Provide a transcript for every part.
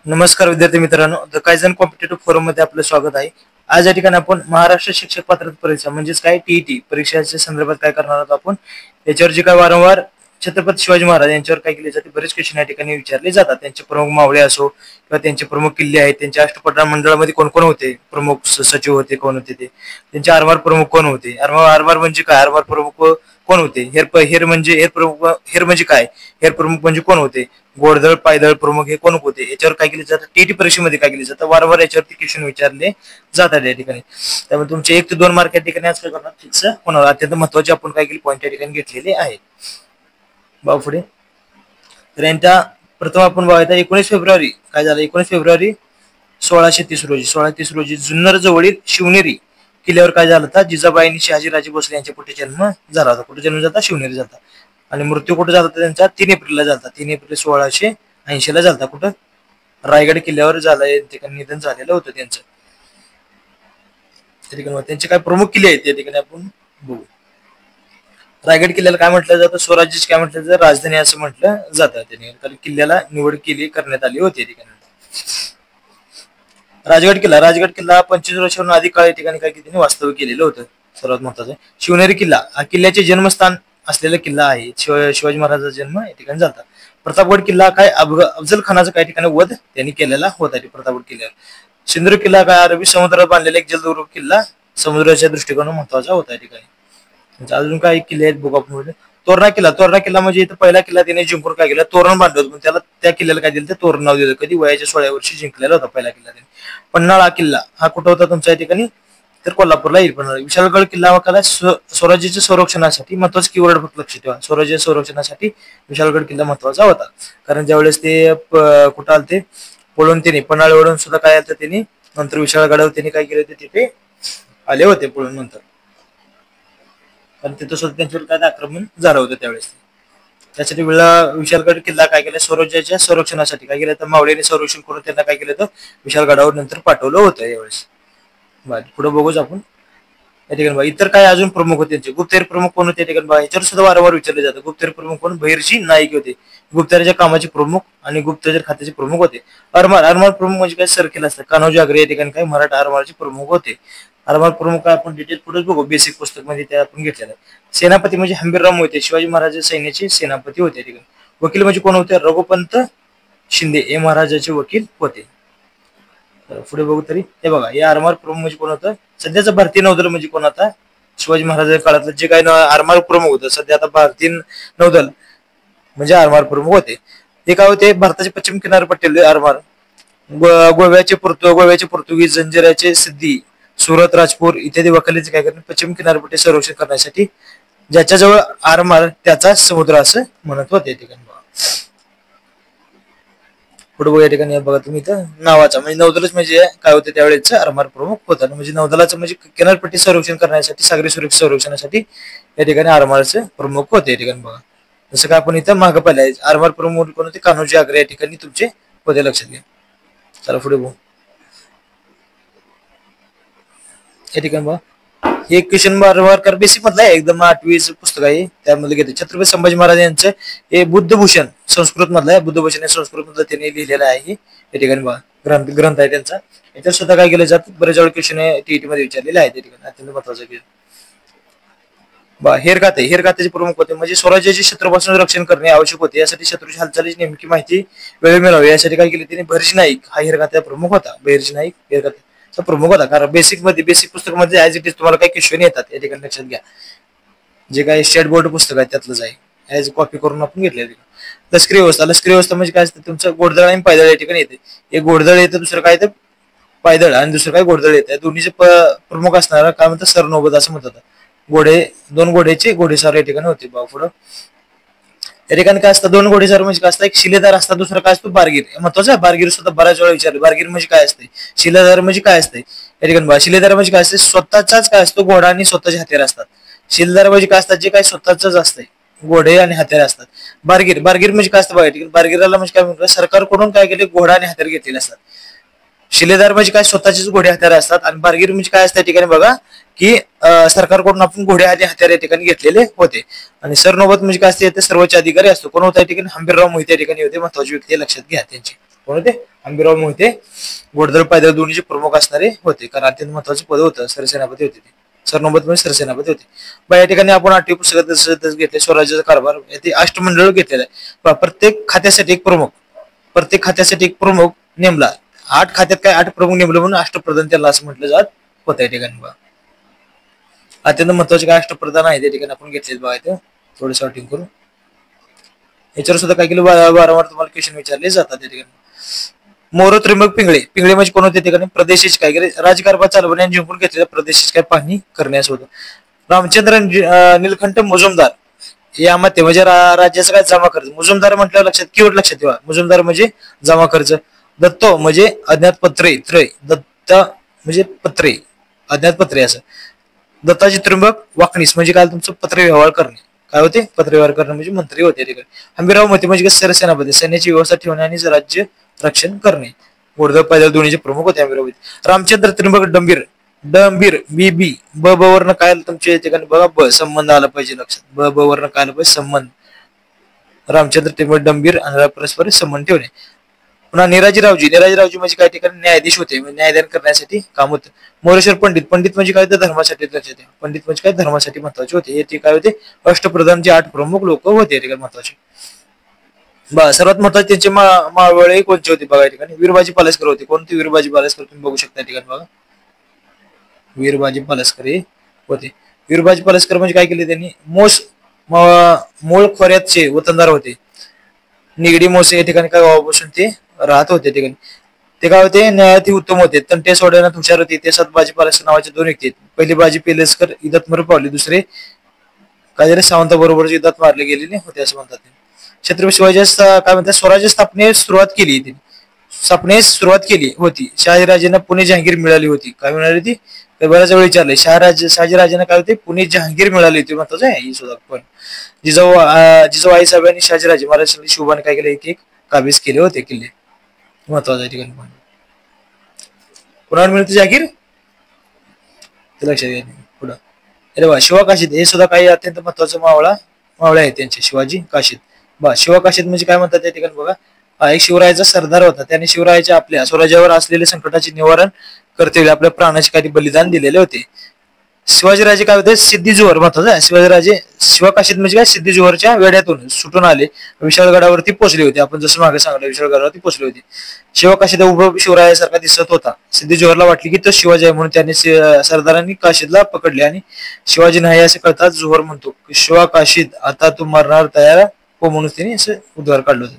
नमस्कार विद्यार्थी मित्रांनो, द कायझन कॉम्पिटेटिव्ह फोरम मध्ये आपलं स्वागत आहे. आज या ठिकाणी आपण महाराष्ट्र शिक्षक पात्रता परीक्षा म्हणजेच काय टीईटी परीक्षेच्या संदर्भात काय करणार आहोत. आपण याच्यावर जे काय वारंवार छत्रपती शिवाजी महाराज यांच्यावर काय केले जाते, बरेच क्वेश्चन या ठिकाणी विचारले जातात. त्यांचे प्रमुख मावळे असो किंवा त्यांचे प्रमुख किल्ले आहेत, त्यांच्या अष्टप्रधान मंडळामध्ये कोण कोण होते, प्रमुख सचिव होते, कोण होते ते, त्यांचे आरमार प्रमुख कोण होते, आरमार म्हणजे काय, आरमार प्रमुख कोण होते, हेर म्हणजे काय, हेर प्रमुख म्हणजे कोण होते, घोडदळ पायदळ प्रमुख हे कोण होते, याच्यावर काय केले जातं. टीटी परीक्षेमध्ये काय केले जातं, वारंवार याच्यावरती क्वेश्चन विचारले जातात या ठिकाणी. त्यामुळे तुमचे 1 ते 2 मार्क या ठिकाणी आज काय करणार फिक्स होणार. अत्यंत महत्वाचे आपण काय केले पॉईंट या ठिकाणी घेतलेले आहेत. पुढे तर यांच्या प्रथम आपण बघायचा 19 फेब्रुवारी काय झालं. 19 फेब्रुवारी 1630 रोजी जुन्नर जवळील शिवनेरी किल्ल्यावर काय झालं होता, जिजाबाईंनी शहाजीराजे भोसले यांच्या पुढे जन्म झाला होता. कुठे जन्म झाला, शिवनेरी झाला. आणि मृत्यू कुठे झाला होता त्यांचा, 3 एप्रिलला झाला. 3 एप्रिल 1680 ला झाला. कुठं, रायगड किल्ल्यावर झाला. ठिकाणी निधन झालेलं होतं त्यांचं. त्या ठिकाणी त्यांचे काय प्रमुख किल्ले आहेत त्या ठिकाणी आपण बघू. रायगड किल्ल्याला काय म्हटलं जातं, स्वराज्य काय म्हटलं जातं, राजधानी असं म्हटलं जातं. कारण किल्ल्याला निवड करण्यात आली होती. ठिकाणी राजगड किल्ला 25 वर्षांहून अधिक काळ या ठिकाणी काय त्यांनी वास्तव्य केलेलं होतं. सर्वात महत्वाचं शिवनेरी किल्ला हा किल्ल्याचे जन्मस्थान असलेला किल्ला आहे. शिवाजी महाराजांचा जन्म या ठिकाणी झाला. प्रतापगड किल्ला काय अफजल खानाचा काही ठिकाणी वध त्यांनी केलेला होता प्रतापगड किल्ल्यावर. सिंधुदुर्ग किल्ला काय अरबी समुद्रात बांधलेला एक जलदुर्ग किल्ला समुद्राच्या दृष्टिकोनातून महत्वाचा होता या ठिकाणी. अजून काही किल्ले आहेत बघू आपण. तोरणा किल्ला म्हणजे इथं पहिला किल्ला त्याने जिंकून काय केला, तोरण बांधलं होतं. त्याला त्या किल्ल्याला काय दिलं, ते तोरण नाव दिलं. कधी वयाच्या 16व्या वर्षी जिंकलेला होता पहिला किल्ला त्याने. पन्हाळा किल्ला हा कुठं होता तुमच्या ठिकाणी, तर कोल्हापूरला येईल. पन्हाळा. विशाळगड किल्ला हा स्वराज्याच्या संरक्षणासाठी महत्वाचा कीवर्ड फक्त लक्षात ठेवा. स्वराज्याच्या संरक्षणासाठी विशाळगड किल्ला महत्वाचा होता. कारण ज्यावेळेस ते कुठं आलते पळून, त्यांनी पन्हाळ्यावरून सुद्धा काय आलं त्यांनी नंतर विशाळगडावर त्यांनी काय केले होते, तिथे आले होते पळून नंतर. कारण तिथं सुद्धा त्यांच्यावर काय आक्रमण झालं होतं त्यावेळेस. त्यासाठी विशाळगड किल्ला काय केलं, स्वराज्याच्या संरक्षणासाठी काय केलं तर मावळ्यांनी संरक्षण करून त्यांना काय केलं तर विशाळगडावर नंतर पाठवलं होतं यावेळेस. पुढे बघूच आपण या ठिकाणी. इतर काय अजून प्रमुख होते त्यांचे, गुप्तहेर प्रमुख कोण होते ठिकाणी बघा. याच्यावर सुद्धा वारंवार विचारले जातं. गुप्तहेर प्रमुख कोण, बहिर्जी नाईक होते. गुप्तहेरच्या कामाचे प्रमुख आणि गुप्तचर खात्याचे प्रमुख होते. आरमार प्रमुख म्हणजे काय, सरकेल असतं. कान्होजी आगरे या ठिकाणी काय मराठा आरमारचे प्रमुख होते. आरमार प्रमुख काय आपण डिटेल पुढे बघू, बेसिक पुस्तक मध्ये ते आपण घेतलेलं आहे. सेनापती म्हणजे हंबीरराव मोहिते, शिवाजी महाराज सैन्याचे सेनापती होते ठिकाणी. वकील म्हणजे कोण होते, रघुपंत शिंदे हे महाराजाचे वकील होते. पुढे बघू तरी हे बघा, हे आरमार प्रमुख म्हणजे कोण होतं, सध्याचं भारतीय नौदल म्हणजे कोण आता शिवाजी महाराजांच्या काळातलं जे काही आरमार प्रमुख होतं, सध्या आता भारतीय नौदल म्हणजे आरमार प्रमुख होते. ते काय होते, भारताचे पश्चिम किनारपट्टीतील आरमार, गोव्याचे पोर्तुगीज, जंजिराचे सिद्धी, सुरत, राजपूर इत्यादी वकिलीचे काय करणे, पश्चिम किनारपट्टी संरक्षण करण्यासाठी ज्याच्याजवळ आरमार त्याचा समुद्र असं म्हणत होते ठिकाणी. पुढे या ठिकाणी बघा तुम्ही इथं नावाचा म्हणजे नौदलच म्हणजे काय होते त्यावेळेस आरमार प्रमुख होता. म्हणजे नौदलाचं म्हणजे किनारपट्टी संरक्षण करण्यासाठी, सागरी सुरक्षा संरक्षणासाठी या ठिकाणी आरमारचे प्रमुख होते या ठिकाणी बघा. जसं काय आपण इथं मागं पाहिलं, आरमार प्रमुख कोण होते, कान्होजी आगरे या ठिकाणी तुमचे होते, लक्षात घ्या. चला पुढे बघू या ठिकाणी बघा. हे क्वेश्चन वारंवार बेसिक मधलं आहे, एकदम 8वीचं पुस्तक आहे, त्यामध्ये घेते. छत्रपती संभाजी महाराज यांचं हे बुद्धभूषण संस्कृत मधलं आहे. बुद्धभूषण हे संस्कृत मधलं त्यांनी लिहिलेलं आहे या ठिकाणी बघा. ग्रंथ आहे त्यांचा. याच्यात सुद्धा काय केलं जातं, बरेच वेळ क्वेश्चन टीईटी मध्ये विचारलेले आहे त्या ठिकाणी. अत्यंत महत्वाचं हेर खात्याचे प्रमुख होते. म्हणजे स्वराज्याचे शत्रूपासून रक्षण करणे आवश्यक होते. यासाठी शत्रूच्या हालचालीची नेमकी माहिती वेळ मिळावी यासाठी काय केले त्यांनी, बहिर्जी नाईक हा हेर खात्याचा प्रमुख होता. बहिर्जी नाईक हेर खात्याचा प्रमुख होता. कारण बेसिक पुस्तक मध्ये ऍज इट इज तुम्हाला काही क्वेश्चन येतात या ठिकाणी, लक्षात घ्या. जे काही स्टेट बोर्ड पुस्तक आहे त्यातलंच आहे, ऍज कॉपी करून आपण घेतले. लष्करी व्यवस्था म्हणजे काय असतं, तुमचं घोडदळ आणि पायदळ या ठिकाणी येते. एक घोडदळ येतं, दुसरं काय येतं पायदळ, आणि दुसरं काय घोडदळ येतं. दोन्हीचे प्रमुख असणारा काय म्हणतात, सरनौबत असं म्हणतात. दोन घोड्याचे घोडेस्वार या ठिकाणी होते. पुढं या ठिकाणी काय असतं, 2 घोडेस्वार म्हणजे काय असतं, एक शिलेदार असतात, दुसरा काय असतो बारगीर. महत्वाचं आहे, बारगीर सुद्धा बऱ्याच वेळा विचारले. बारगीर म्हणजे काय असते, शिलेदार म्हणजे काय असते या ठिकाणी. शिलेदार म्हणजे काय असते, स्वतःचाच काय असतो घोडा आणि स्वतःचे हत्यार असतात. शिलेदार म्हणजे काय असतात, जे काय स्वतःच असते घोडे आणि हत्यार असतात. बारगीर म्हणजे काय असतं बघा ठिकाणी. बारगीराला म्हणजे काय म्हणतात, सरकारकडून काय केले, घोडा आणि हत्यार घेतलेले असतात. शिलेदार म्हणजे काय, स्वतःचेच घोडे हत्यार असतात. आणि बारगीर म्हणजे काय असतं ठिकाणी बघा, की सरकारकडून आपण घोडे आणि हत्यार या ठिकाणी घेतलेले होते. आणि सरनौबत म्हणजे काय असते, सर्वोच्च अधिकारी असतो. कोण होता या ठिकाणी, हंबीरराव मोहिते या ठिकाणी होते. महत्वाची व्यक्ती लक्षात घ्या त्यांची. कोण होते? हंबीरराव मोहिते घोडदळ पायदळ दोन्हीचे प्रमुख असणारे होते, कारण अत्यंत महत्वाचं पद होतं, सरसेनापती होते ते. सरनोबत म्हणजे सरसेनापती होते. या ठिकाणी आपण आठवी पुस्तकात घेतले स्वराज्याचा कारभार, ते अष्टमंडळ घेतलेलं आहे. प्रत्येक खात्यासाठी एक प्रमुख, प्रत्येक खात्यासाठी एक प्रमुख नेमला. 8 खात्यात काय 8 प्रमुख नेमले म्हणून अष्टप्रधान त्याला असं म्हटलं जात होतं. या ठिकाणी बघा अत्यंत महत्वाचे काय अष्टप्रधान आहे त्या ठिकाणी आपण घेतलेत बघा. इथं थोडं सॉर्टिंग करून याच्यावर सुद्धा काय केलं वारंवार तुम्हाला क्वेश्चन विचारले जातात. त्या ठिकाणी मोर त्र्यंबक पिंगळे, पिंगळे म्हणजे कोण होते? ठिकाणी प्रदेशिक काय केले राजकारभार चालवण्याने जिंकून घेतलेल्या प्रदेशिक काय पाहणी करण्यास होतं. रामचंद्र निलखंठ मुजुमदार यामध्ये म्हणजे राज्याचं काय जमा खर्च. मुजुमदार म्हटल्यावर लक्षात कीवर्ड लक्षात ठेवा. मुजुमदार म्हणजे जमा खर्च. दत्तो म्हणजे अज्ञात पत्रे, दत्त म्हणजे पत्रे, अज्ञात पत्रे असं. दत्ताजी त्र्यंबक वाकणीस म्हणजे काय तुमचं पत्र व्यवहार करणे. काय होते? पत्र व्यवहार करणे म्हणजे मंत्री होते. हंबीरराव मोहिते म्हणजे सरसेनापती, सैन्याची व्यवस्था ठेवणे आणि राज्य रक्षण करणे. घोडदळ पायदळ दोन्हीचे प्रमुख होते हंबीरराव मोहिते. रामचंद्र त्र्यंबक डंबीर, डंबीर बी बी ब ब वर्ण काय तुमच्या ठिकाणी बघा, ब संबंध आला पाहिजे लक्षात. ब ब वर्ण काय आलं पाहिजे? संबंध. रामचंद्र त्र्यंबक डंबीर आणि परस्पर संबंध ठेवणे. पुन्हा निराजीरावजी, निराजीरावजी म्हणजे काही ठिकाणी न्यायाधीश होते, न्यायदान करण्यासाठी काम होतं. मोरेश्वर पंडित, पंडित म्हणजे काय? तर धर्मासाठी लक्षात ठेवा. पंडित म्हणजे काय? धर्मासाठी महत्वाचे होते. हे काय होते? अष्टप्रधानचे 8 प्रमुख लोक होते ठिकाणी महत्वाचे. सर्वात महत्वाचे त्यांचे मावळे कोणते होते बघा. या ठिकाणी वीरबाजी पालसकर होते. कोणते? वीरबाजी पालसकर तुम्ही बघू शकता ठिकाणी बघा. वीरबाजी पालसकर हे होते. वीरबाजी पालसकर म्हणजे काय केले त्यांनी? मूळ खोऱ्याचे वतनदार होते. निगडी मोसे या ठिकाणी काय गावापासून ते राहत होते. ठिकाणी ते काय होते? न्यायाधी उत्तम होते. तंटे सोडवण्यात हुशार होते. ते बाजी पालसकर नावाचे 2 व्यक्ती आहेत. पहिली बाजी पालसकर युद्धात मर पावले, दुसरे काय झाले? सावंताबरोबर युद्धात मारले गेलेले होते असं म्हणतात. छत्रपती शिवाजी काय म्हणतात? स्वराज्य स्थापनेस सुरुवात केली. स्थापनेस सुरुवात केली होती. शहाजीराजेंना पुणे जहांगीर मिळाली होती. काय मिळाली होती? बऱ्याच वेळ विचारले. शहाजीराजेंना काय होते? पुणे जहांगीर मिळाली होती. महत्वाचं आहे ही सुद्धा पण. जिजाऊ आईसाहेबांनी शहाजीराजे महाराजांनी शिवबाने काय केले? एक काबीज केले होते किल्ले. महत्वाचं आहे ठिकाणी. कुणाला मिळते जहागीर? लक्षात घ्या. पुढं अरे वा, शिवा काशीद हे सुद्धा काही अत्यंत महत्वाचं मावळे आहेत त्यांचे. शिवाजी काशीद. शिवा काशीद म्हणजे काय म्हणतात त्या ठिकाणी बघा. एक शिवरायाचा सरदार होता. त्याने शिवरायाच्या आपल्या स्वराज्यावर असलेले संकटाचे निवारण कर्तव्य आपल्या प्राणाचे काही बलिदान दिलेले होते. शिवाजीराजे काय होते? सिद्धी जोहर महत्वाचं आहे. शिवाजीराजे शिवा काशीद म्हणजे काय? सिद्धी जोहरच्या वेढ्यातून सुटून आले, विशाळगडावरती पोहोचले होते. आपण जसं मागे सांगितलं विशाळगडावरती पोहोचले होते. शिवा काशीद उभं शिवरायासारखा दिसत होता. सिद्धी जोहरला वाटली की तो शिवाजी आहे म्हणून त्याने सरदारांनी काशीदला पकडले आणि शिवाजी नाही असे कळतात जोहर म्हणतो, शिवा काशीद आता तू मरणार तयार हो, म्हणून त्यांनी असं उद्गार काढलं होतं.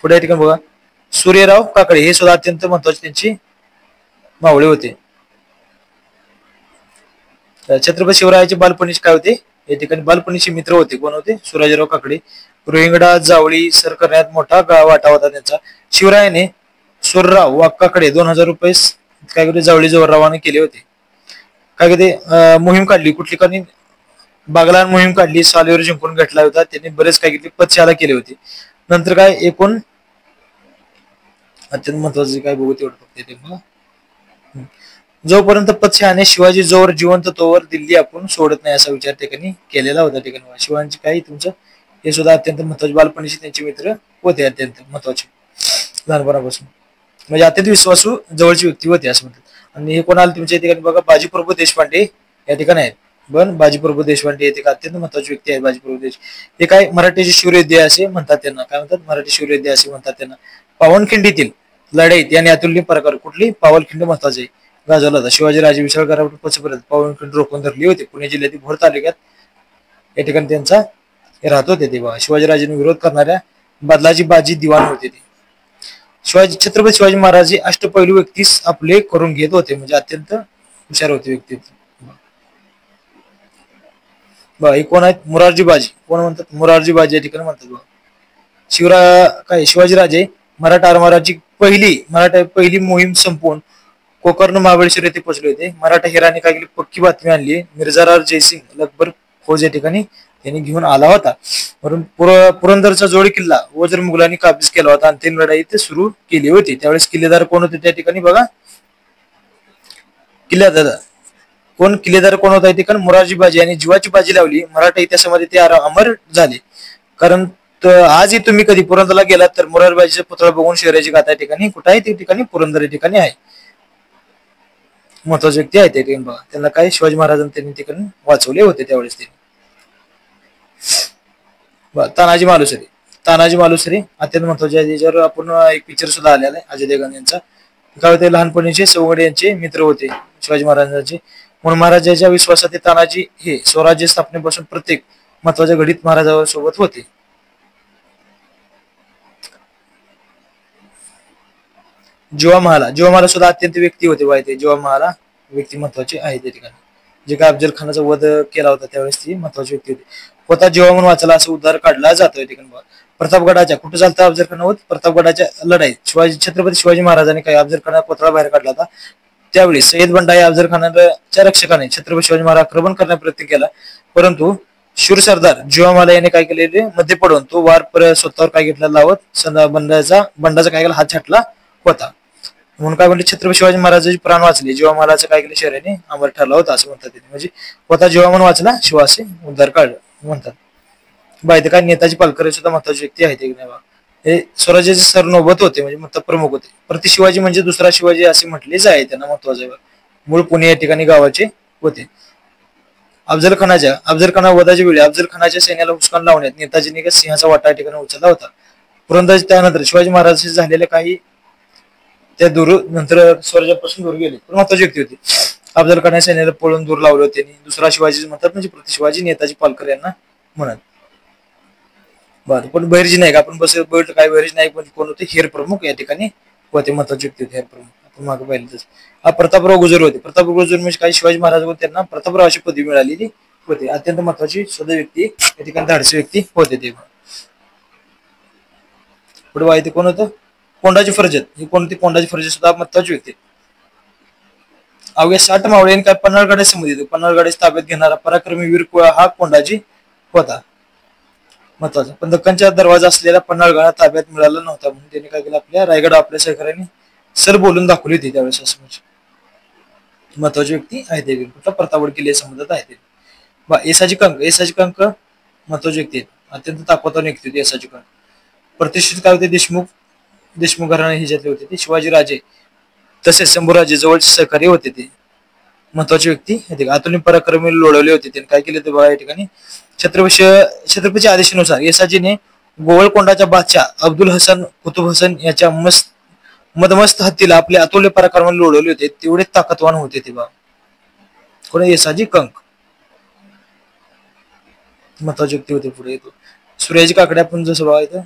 पुढे ठिकाण बघा. सूर्यराव काकडे हे सुद्धा अत्यंत महत्वाचे त्यांची मावळे होते. छत्रपती शिवरायाचे बालपणीचे काय होते? या ठिकाणी बालपणीचे मित्र होते. कोण होते? सूर्यराव काकडे. रोहिंगडा जावळी सर करण्यात मोठा वाटा होता त्यांचा. शिवरायाने सूर्यराव काकडे 2000 रुपये काय करते? जावळी जोहररावाने केले होते. काय करते? मोहीम काढली. कुठली काढली? बागलान मोहीम काढली. सालीवर जिंकून घेतला होता. त्यांनी बरेच काय केले? पदशाला केले होते. नंतर काय एकूण अत्यंत महत्वाचे काय बघू तेवढं. जोपर्यंत पदशाने शिवाजी जोवर जिवंत तोवर दिल्ली आपण सोडत नाही असा विचार ठिकाणी केलेला होता. ठिकाणी शिवाजी काही तुमचं हे सुद्धा अत्यंत महत्वाचे बालपणीचे त्यांचे मित्र होते. अत्यंत महत्वाचे लहानपणापासून म्हणजे अत्यंत विश्वासू जवळची व्यक्ती होती असं म्हणतात. आणि हे कोणाला तुमच्या ठिकाणी बघा बाजीप्रभू देशपांडे या ठिकाणी आहेत. पण बाजीप्रभू देशपांडे येथे अत्यंत महत्वाची व्यक्ती आहे. बाजीप्रभू हे काय मराठीचे शूरयोद्धे असे म्हणतात त्यांना. काय म्हणतात? मराठी शूरयोद्धे असे म्हणतात त्यांना. पावनखिंडीतील लढाईत याने अतुलनीय प्रकार कुठली? पावनखिंड महत्वाचे गाजवला होता. शिवाजीराजे विशाळगडावर पोहोचेपर्यंत पावनखिंड रोखून धरली होती. पुणे जिल्ह्यातील भोर तालुक्यात या ठिकाणी त्यांचा राहत होते. तेव्हा शिवाजीराजेंनी विरोध करणाऱ्या बदलाजी बाजी दिवाण होते ते. छत्रपती शिवाजी महाराज हे अष्टपैलू व्यक्तीस आपले करून घेत होते. म्हणजे अत्यंत हुशार होते व्यक्ती. हे कोण आहेत? मोरारजी बाजी. कोण म्हणतात? मोरारजी बाजी या ठिकाणी म्हणतात. शिवाजीराजे मराठा आरमाराची पहिली मोहीम संपवून कोकर्ण महाबळेश्वर येथे पोहोचले होते. मराठा हिराने काय केली? पक्की बातमी आणली. मिर्जाराव जयसिंग लखबर फौज या ठिकाणी त्यांनी घेऊन आला होता. म्हणून पुरंदरचा जोडी किल्ला वज्र मुघलांनी काबीज केला होता. अंतिम लढाई ते सुरू केली होती. त्यावेळेस किल्लेदार कोण होते त्या ठिकाणी बघा. किल्लेदार कोण होता? ठिकाणी मोरारजी बाजी यांनी जीवाची बाजी लावली. मराठा इतिहासामध्ये ते अमर झाले. कारण तर आजही तुम्ही कधी पुरंदरला गेलात तर मोरारबाजीचा पुतळा बघून शहराची गाथा या ठिकाणी कुठं आहे, त्या ठिकाणी पुरंदर या ठिकाणी आहे. महत्वाचे व्यक्ती आहे त्या ठिकाणी बघा. त्यांना काय शिवाजी महाराजांनी त्यांनी ठिकाणी वाचवले होते त्यावेळेस ते. तानाजी मालुसरे. तानाजी मालुसरे अत्यंत महत्वाचे आहे. त्याच्यावर आपण एक पिक्चर सुद्धा आलेला आहे अजय देवगण यांचा. काय होते, लहानपणीचे सवंगडी यांचे मित्र होते शिवाजी महाराजांचे, म्हणून महाराजांच्या विश्वासात तानाजी हे स्वराज्य स्थापनेपासून प्रत्येक महत्वाच्या घडीत महाराजांसोबत होते. जीवा सुद्धा अत्यंत व्यक्ती होते बाय ते. जीवा व्यक्ती महत्वाची आहे त्या ठिकाणी. जे काय अफजल खानाचा वध केला होता त्यावेळेस ती महत्वाची व्यक्ती होती. होता जीवा म्हणून वाचला असं उद्धार काढला जातो या ठिकाणी. प्रतापगडाच्या कुठं चालतं अफजल खान होत, प्रतापगडाच्या लढाईत छत्रपती शिवाजी महाराजांनी काही अफजल खाना पुतळा बाहेर काढला होता. त्यावेळी सय्यद बंडा या अफजल खानाच्या रक्षकाने छत्रपती शिवाजी महाराज आक्रमण करण्याचा प्रयत्न केला, परंतु शूर सरदार जीवामाला याने काय केलेले, मध्ये पडून तो वार स्वतःवर काय घेतला लावत बंडाचा काय केला, हात छाटला होता. म्हणून काय म्हणते, छत्रपती शिवाजी महाराजांचे प्राण वाचले, जीवामालाचं काय केलं शहराने अमर ठरला होता असं म्हणतात. म्हणजे होता जीवा म्हणून वाचला, शिवा असे उद्धार काढ म्हणतात. बाय काय नेताजी पालकर सुद्धा महत्वाची व्यक्ती आहेत. हे स्वराज्याचे सरनोबत होते, म्हणजे प्रमुख होते. प्रति शिवाजी म्हणजे दुसरा शिवाजी असे म्हटलेच आहे त्यांना. महत्वाचं मूळ पुणे या ठिकाणी गावाचे होते. अफजल खाना वधाच्या वेळी अफजल खानाच्या सैन्याला हुसकान लावण्यात नेताजींनी सिंहाचा वाटा या ठिकाणी उचलला होता. पुरंदर त्यानंतर शिवाजी महाराज झालेले काही त्या नंतर स्वराज्यापासून दूर गेले, पण महत्वाची व्यक्ती होती. अफजल खान सैन्याला पळून दूर लावले होते. दुसरा शिवाजी म्हणतात म्हणजे प्रति शिवाजी नेताजी पालकर यांना म्हणत. बरं, पण बहिर्जी नाईक आपण बघितलं काय, बहिर्जी नाईक म्हणजे कोण होते, हेर प्रमुख या ठिकाणी होते, महत्वाचे व्यक्ती होते हेर प्रमुख. आपण मागे पाहिलं प्रतापराव गुजर होते. प्रतापराव गुजर म्हणजे काही शिवाजी महाराज त्यांना प्रतापराव अशी पदवी मिळालेली होती. अत्यंत महत्वाची सुद्धा व्यक्ती या ठिकाणी, धाडसी व्यक्ती होते ते. पुढे माहिती कोण होतं, कोंडाजी फर्जत. ही कोणती, कोंडाजी फर्जत सुद्धा महत्वाची व्यक्ती. अवघ्या 60 मावळ्यांनी काय पन्हाळगडाचे संबंधित पन्हाळगडाची ताब्यात घेणारा पराक्रमी वीर हा कोंडाजी होता. महत्वाचा. पण दक्कनचा दरवाजा असलेला पन्हाळगड ताब्यात मिळाला नव्हता, म्हणून त्यांनी काय केलं, आपल्या रायगड आपल्या सहकार्याने सर बोलून दाखवली होती त्यावेळेस असं. म्हणजे महत्वाची व्यक्ती आहे ते. कुठला प्रतापगड किल्ले संबंधात आहे ते. येसाजी कंक महत्वाची व्यक्ती आहेत. अत्यंत ताकदवान व्यक्ती होती येसाजी कंक. प्रतिष्ठित काय होते, देशमुख घराणे ह्याच्यातले होते ते. शिवाजी राजे तसेच शंभूराजे जवळचे सहकारी होते ते. महत्वाची व्यक्ती अतुलनीय पराक्रमी लोळवले होते. त्यांनी काय केले ते बघा या ठिकाणी. छत्रपतीच्या आदेशानुसार येसाजीने गोवळकोंडाच्या बादशाह अब्दुल हसन कुतुब हसन याच्या मदमस्त हत्तीला आपले अतुल्य पराक्रमाने लोळवले होते. तेवढे ताकदवान होते ते बा. कोण, येसाजी कंक महत्वाची व्यक्ती होते. पुढे येतो सूर्याजी काकडे. आपण जसं बघायचं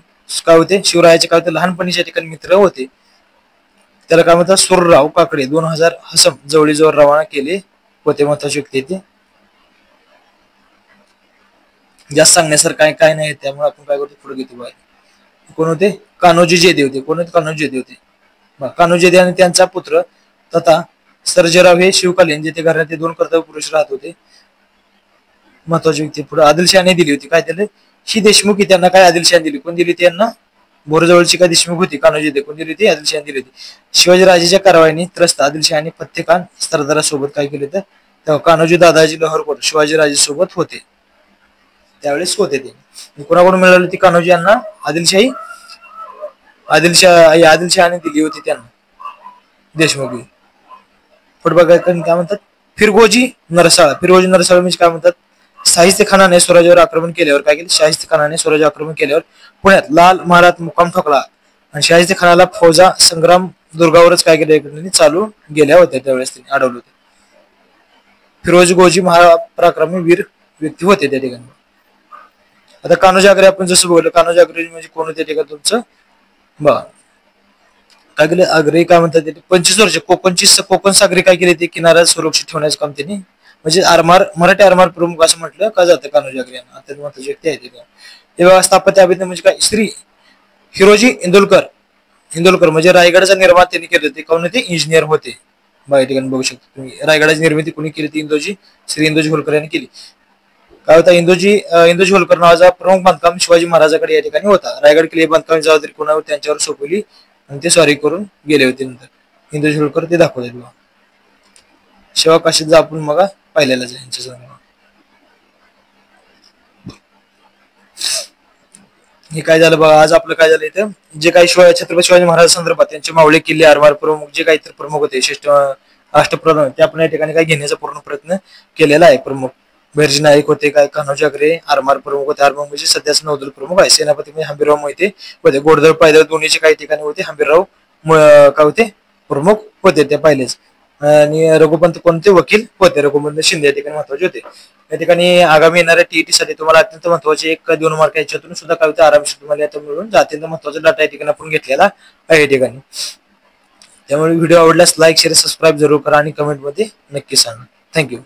काय होते, शिवरायाचे काय होते, लहानपणीच्या ठिकाणी मित्र होते. त्याला काय म्हणतात, सुरराव काकडे 2000 हसम जवळीजवळ रवाना केले होते. महत्वाची व्यक्ती ते. जास्त सांगण्यासारखं काय नाही, त्यामुळे आपण काय करतो पुढे घेतो बघा. कोण होते, कान्होजी जेदे होते. कोण होते, कान्होजी जेदे होते. कान्होजी जेदे आणि त्यांचा पुत्र तथा सर्जेराव हे शिवकालीन जेथे घरात 2 कर्तव्य पुरुष राहत होते. महत्वाची व्यक्ती. पुढे आदिलशहाने दिली होती काय, त्याला ही देशमुखी त्यांना काय आदिलशहाने दिली. कोण दिली त्यांना, बोरजवळची काय देशमुख होती कान्होजी जेदे, कोण दिली होती, आदिलशहाने दिली होती. शिवाजीराजेच्या कारवाईने त्रस्त आदिलशहाने फत्तेखान सरदारासोबत काय केले, तर तेव्हा कान्होजी दादाजी लोहरकोट शिवाजीराजे सोबत होते त्यावेळेस होते ते. कोणाकडून मिळाली ती कान्होजी यांना, आदिलशहाने दिली होती त्यांना देशमुखी. पुढे बघा काय म्हणतात, फिरगोजी नरसाळ म्हणजे काय म्हणतात, शाहिस्ते खानाने स्वराज्यावर आक्रमण केल्यावर काय केले, शाहिस्ते खानाने स्वराज्यावर आक्रमण केल्यावर पुण्यात लाल महालात मुक्काम ठोकला आणि शाहिस्ते खानाला फौजा संग्राम दुर्गावरच काय केले चालू गेल्या होत्या त्यावेळेस त्यांनी अडवले होते. फिरोजी गोजी महापराक्रमी वीर व्यक्ती होते त्या ठिकाणी. आता कान्होजी आग्रे आपण जसं बोललो, कान्होजी आग्रे म्हणजे कोण होते ठिकाण तुमचं बघा. काय केलं, आग्रे काय म्हणतात, 25 वर्ष कोकण सागरी काय केले, ते किनारा सुरक्षित ठेवण्याचं काम त्यांनी, म्हणजे मराठी आरमार प्रमुख असं म्हटलं का जातं कान्होजी आग्रे यांना. अत्यंत महत्वाची व्यक्ती आहे ते बघा. स्थापत्य अभिनेते म्हणजे काय, श्री हिरोजी इंदोलकर म्हणजे रायगडचा निर्माण त्यांनी केलं. ते कोण होते, इंजिनियर होते. बघा ठिकाणी बघू शकता तुम्ही, रायगडाची निर्मिती कोणी केली, ती श्री इंदोजी होलकर यांनी केली. काय होता, इंदोजी होलकर नावाचा प्रमुख बांधकाम शिवाजी महाराजांकडे या ठिकाणी होता. रायगड किल्ले बांधकाम जबाबदारी कोणावर, त्यांच्यावर सोपवली आणि ते स्वारी करून गेले होते. नंतर इंदोजी होलकर ते दाखवले बघा. शिवा काशीद आपण मग पाहिलेलाच आहे यांच्या. हे काय झालं बघा, आज आपलं काय झालं इथं, जे काही छत्रपती शिवाजी महाराज संदर्भात त्यांचे मावळे किल्ले आरमार प्रमुख जे काही प्रमुख होते अष्टप्रधान, ते आपण या ठिकाणी काय घेण्याचा पूर्ण प्रयत्न केलेला आहे. प्रमुख बिरजी नाईक होते, काय कान्होजी आगरे आरमार प्रमुख होते. आरमार म्हणजे सध्याचे नौदल प्रमुख आहे. सेनापती म्हणजे हंबीरराव मोहिते होते. घोडदळ पायदळ दोन्हीचे काही ठिकाणी होते. हंबीरराव काय होते, प्रमुख होते ते पहिलेच. आणि रघुपंत कोणते वकील होते, रघुपंत शिंदे या ठिकाणी महत्वाचे होते. या ठिकाणी आगामी येणाऱ्या टीईटी साठी तुम्हाला अत्यंत महत्वाचे 1-2 मार्क याच्यातून सुद्धा काय होते, आरामशीर तुम्हाला यातून मिळून अत्यंत महत्वाचा डाटा या ठिकाणी आपण घेतलेला आहे या ठिकाणी. त्यामुळे व्हिडिओ आवडल्यास लाईक शेअर सबस्क्राईब जरूर करा आणि कमेंट मध्ये नक्की सांगा. थँक्यू.